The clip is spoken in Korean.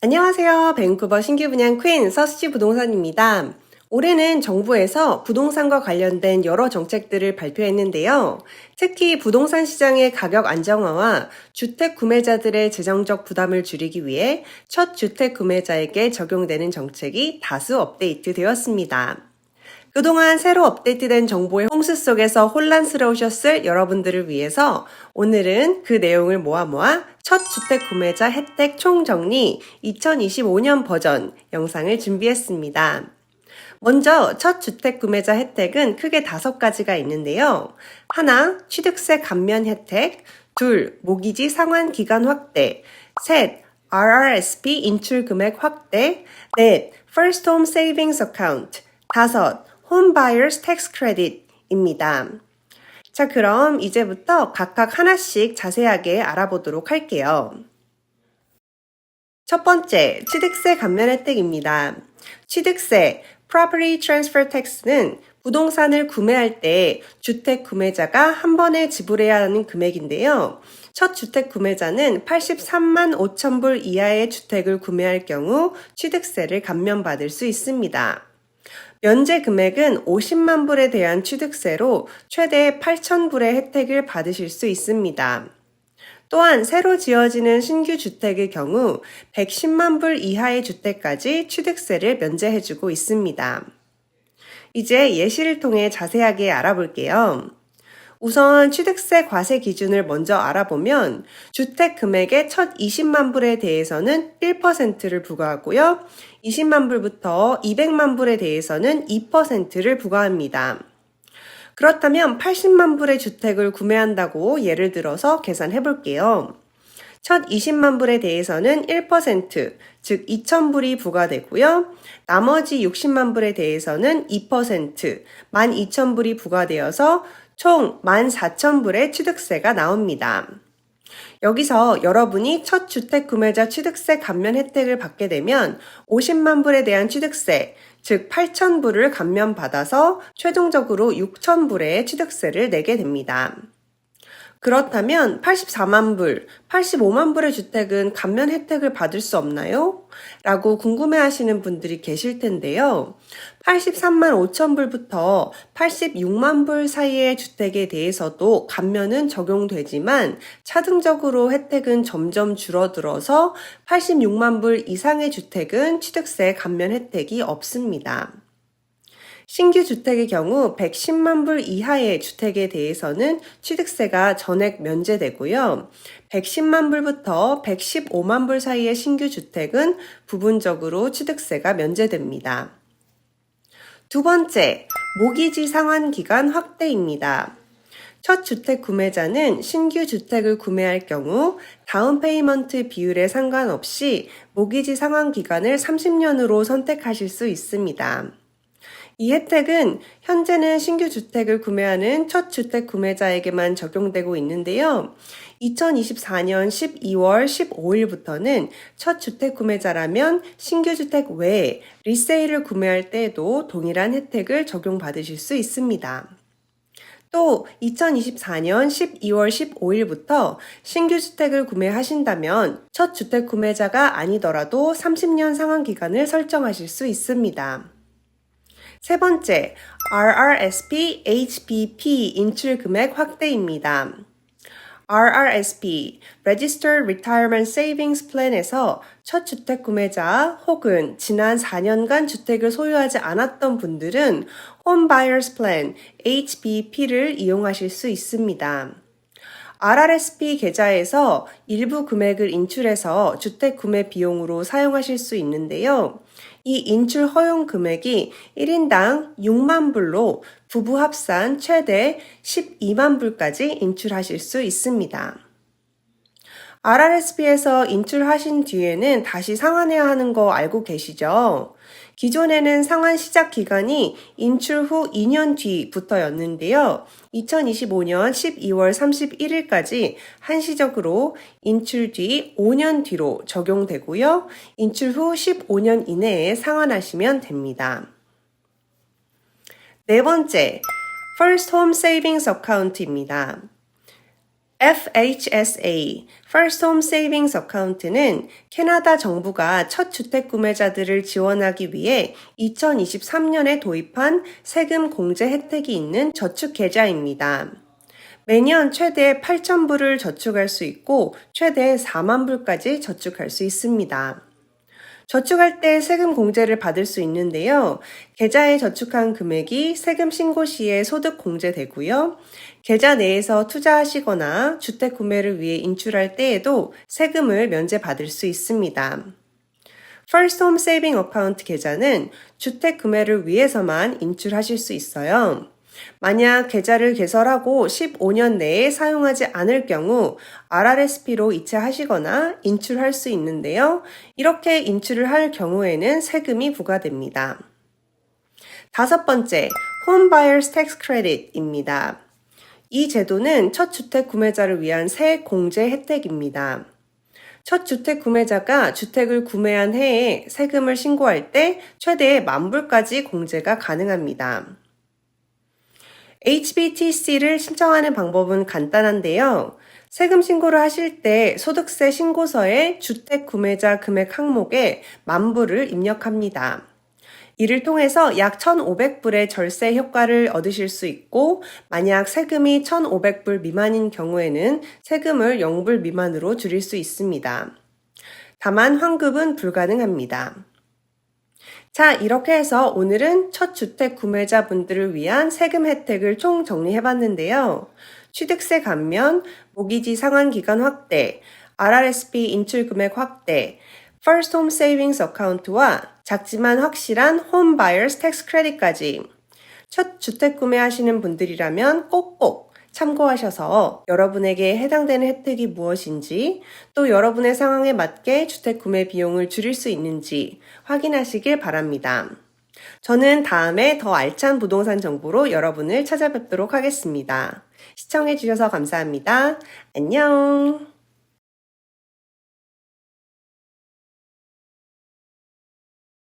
안녕하세요. 밴쿠버 신규 분양 퀸 서스지 부동산입니다. 올해는 정부에서 부동산과 관련된 여러 정책들을 발표했는데요. 특히 부동산 시장의 가격 안정화와 주택 구매자들의 재정적 부담을 줄이기 위해 첫 주택 구매자에게 적용되는 정책이 다수 업데이트 되었습니다. 그동안 새로 업데이트된 정보의 홍수 속에서 혼란스러우셨을 여러분들을 위해서 오늘은 그 내용을 모아 첫 주택 구매자 혜택 총정리 2025년 버전 영상을 준비했습니다. 먼저 첫 주택 구매자 혜택은 크게 5가지가 있는데요. 하나, 취득세 감면 혜택. 둘, 모기지 상환 기간 확대. 셋, RRSP 인출 금액 확대. 넷, First Home Savings Account. 다섯, Home Buyers Tax Credit입니다. 자, 그럼 이제부터 각각 하나씩 자세하게 알아보도록 할게요. 첫 번째, 취득세 감면 혜택입니다. 취득세, Property Transfer Tax는 부동산을 구매할 때 주택 구매자가 한 번에 지불해야 하는 금액인데요. 첫 주택 구매자는 83만 5천 불 이하의 주택을 구매할 경우 취득세를 감면받을 수 있습니다. 면제 금액은 50만 불에 대한 취득세로 최대 8천 불의 혜택을 받으실 수 있습니다. 또한 새로 지어지는 신규 주택의 경우 110만 불 이하의 주택까지 취득세를 면제해주고 있습니다. 이제 예시를 통해 자세하게 알아볼게요. 우선 취득세 과세 기준을 먼저 알아보면 주택 금액의 첫 20만 불에 대해서는 1%를 부과하고요. 20만 불부터 200만 불에 대해서는 2%를 부과합니다. 그렇다면 80만 불의 주택을 구매한다고 예를 들어서 계산해 볼게요. 첫 20만 불에 대해서는 1%, 즉 2,000불이 부과되고요. 나머지 60만 불에 대해서는 2%, 12,000불이 부과되어서 총 14,000불의 취득세가 나옵니다. 여기서 여러분이 첫 주택 구매자 취득세 감면 혜택을 받게 되면 50만 불에 대한 취득세, 즉 8,000불을 감면받아서 최종적으로 6,000불의 취득세를 내게 됩니다. 그렇다면 84만 불, 85만 불의 주택은 감면 혜택을 받을 수 없나요? 라고 궁금해하시는 분들이 계실 텐데요. 83만 5천 불부터 86만 불 사이의 주택에 대해서도 감면은 적용되지만 차등적으로 혜택은 점점 줄어들어서 86만 불 이상의 주택은 취득세 감면 혜택이 없습니다. 신규 주택의 경우 110만 불 이하의 주택에 대해서는 취득세가 전액 면제되고요. 110만 불부터 115만 불 사이의 신규 주택은 부분적으로 취득세가 면제됩니다. 두 번째, 모기지 상환 기간 확대입니다. 첫 주택 구매자는 신규 주택을 구매할 경우 다운 페이먼트 비율에 상관없이 모기지 상환 기간을 30년으로 선택하실 수 있습니다. 이 혜택은 현재는 신규 주택을 구매하는 첫 주택 구매자에게만 적용되고 있는데요. 2024년 12월 15일부터는 첫 주택 구매자라면 신규 주택 외에 리세일을 구매할 때에도 동일한 혜택을 적용받으실 수 있습니다. 또 2024년 12월 15일부터 신규 주택을 구매하신다면 첫 주택 구매자가 아니더라도 30년 상환 기간을 설정하실 수 있습니다. 세 번째, RRSP HBP 인출 금액 확대입니다. RRSP, Registered Retirement Savings Plan에서 첫 주택 구매자 혹은 지난 4년간 주택을 소유하지 않았던 분들은 Home Buyers Plan, HBP를 이용하실 수 있습니다. RRSP 계좌에서 일부 금액을 인출해서 주택 구매 비용으로 사용하실 수 있는데요. 이 인출 허용 금액이 1인당 6만 불로 부부 합산 최대 12만 불까지 인출하실 수 있습니다. RRSP에서 인출하신 뒤에는 다시 상환해야 하는 거 알고 계시죠? 기존에는 상환 시작 기간이 인출 후 2년 뒤부터였는데요. 2025년 12월 31일까지 한시적으로 인출 뒤 5년 뒤로 적용되고요. 인출 후 15년 이내에 상환하시면 됩니다. 네 번째, First Home Savings Account입니다. FHSA, First Home Savings Account는 캐나다 정부가 첫 주택 구매자들을 지원하기 위해 2023년에 도입한 세금 공제 혜택이 있는 저축 계좌입니다. 매년 최대 8,000불을 저축할 수 있고 최대 4만 불까지 저축할 수 있습니다. 저축할 때 세금 공제를 받을 수 있는데요. 계좌에 저축한 금액이 세금 신고 시에 소득 공제되고요. 계좌 내에서 투자하시거나 주택 구매를 위해 인출할 때에도 세금을 면제받을 수 있습니다. First Home Saving Account 계좌는 주택 구매를 위해서만 인출하실 수 있어요. 만약 계좌를 개설하고 15년 내에 사용하지 않을 경우 RRSP로 이체하시거나 인출할 수 있는데요. 이렇게 인출을 할 경우에는 세금이 부과됩니다. 다섯 번째, Home Buyers Tax Credit입니다. 이 제도는 첫 주택 구매자를 위한 새 공제 혜택입니다. 첫 주택 구매자가 주택을 구매한 해에 세금을 신고할 때 최대 10,000불까지 공제가 가능합니다. HBTC를 신청하는 방법은 간단한데요. 세금 신고를 하실 때 소득세 신고서에 주택 구매자 금액 항목에 10,000불을 입력합니다. 이를 통해서 약 1,500불의 절세 효과를 얻으실 수 있고, 만약 세금이 1,500불 미만인 경우에는 세금을 0불 미만으로 줄일 수 있습니다. 다만 환급은 불가능합니다. 자, 이렇게 해서 오늘은 첫 주택 구매자분들을 위한 세금 혜택을 총 정리해봤는데요. 취득세 감면, 모기지 상환 기간 확대, RRSP 인출 금액 확대, First Home Savings Account와 작지만 확실한 Home Buyers Tax Credit까지 첫 주택 구매하시는 분들이라면 꼭꼭 참고하셔서 여러분에게 해당되는 혜택이 무엇인지, 또 여러분의 상황에 맞게 주택 구매 비용을 줄일 수 있는지 확인하시길 바랍니다. 저는 다음에 더 알찬 부동산 정보로 여러분을 찾아뵙도록 하겠습니다. 시청해주셔서 감사합니다. 안녕!